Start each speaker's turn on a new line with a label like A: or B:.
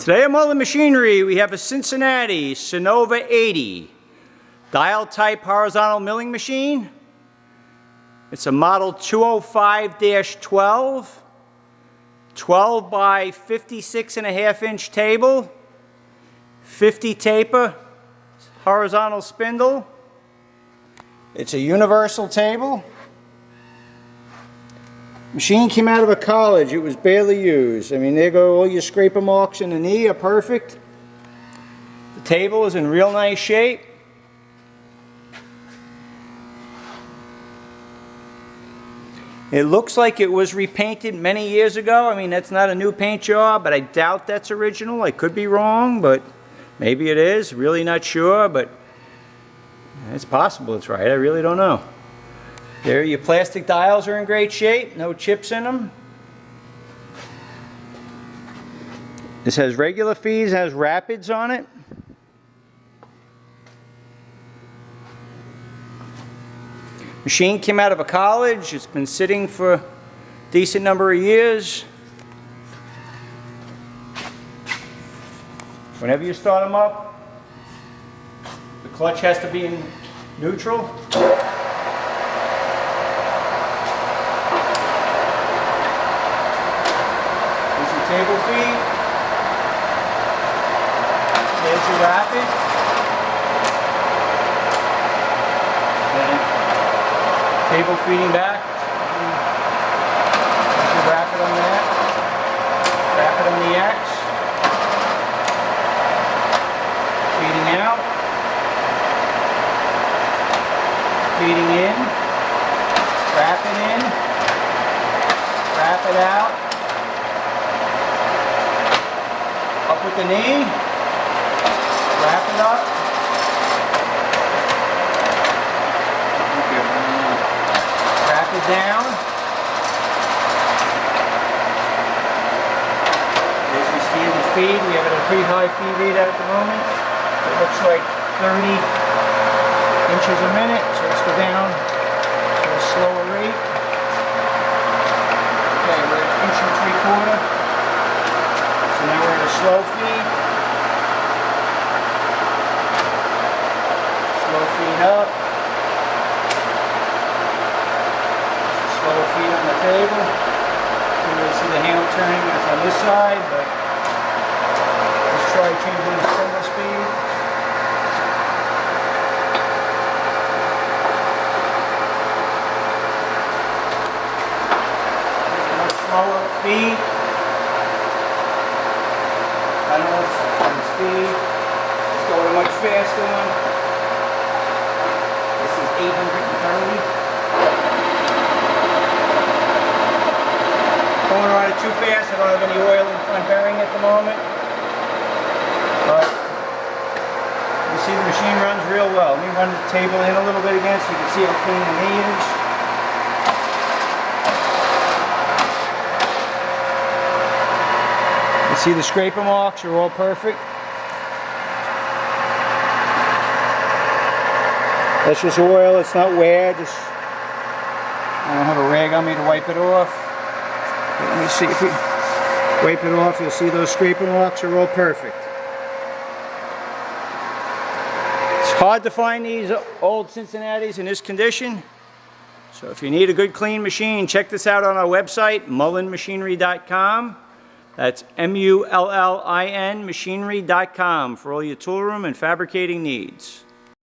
A: Today at Mullin Machinery, we have a Cincinnati Cinova 80 dial type horizontal milling machine. It's a model 205-12, 12 by 56.5 inch table, 50 taper, horizontal spindle. It's a universal table. Machine came out of a college. It was barely used. I mean, there go all your scraper marks in the knee are perfect. The table is in real nice shape. It looks like it was repainted many years ago. I mean, that's not a new paint job, but I doubt that's original. I could be wrong, but maybe it is. Really not sure, but it's possible it's right. I really don't know. There, your plastic dials are in great shape, no chips in them. This has regular feeds, has rapids on it. Machine came out of a college. It's been sitting for a decent number of years. Whenever you start them up, the clutch has to be in neutral. Table feed. There's your rapid. Then table feeding back. There's your rapid on that. Rapid on the X. Feeding out. Feeding in. Rapid in. Rapid out. Up with the knee, wrap it up, wrap it down. There's your standard feed. We have it at a pretty high feed rate at the moment. It looks like 30 inches a minute, so let's go down to a slower rate. Okay, we're at 1 3/4. Now we're in a slow feed. Slow feed up. Slow feed on the table. You can really see the handle turning when it's on this side, but let's try changing the spindle speed. There's a much slower feed. I don't know on speed. Let's go with a much faster one. This is 830. Going around it too fast. I don't have any oil in the front bearing at the moment. But you see the machine runs real well. Let me run the table in a little bit again so you can see how clean the knee is. See, the scraper marks are all perfect. That's just oil, it's not wear, I don't have a rag on me to wipe it off. But let me see if we wipe it off, you'll see those scraper marks are all perfect. It's hard to find these old Cincinnatis in this condition. So if you need a good clean machine, check this out on our website, mullinmachinery.com. That's MULLIN machinery.com for all your tool room and fabricating needs.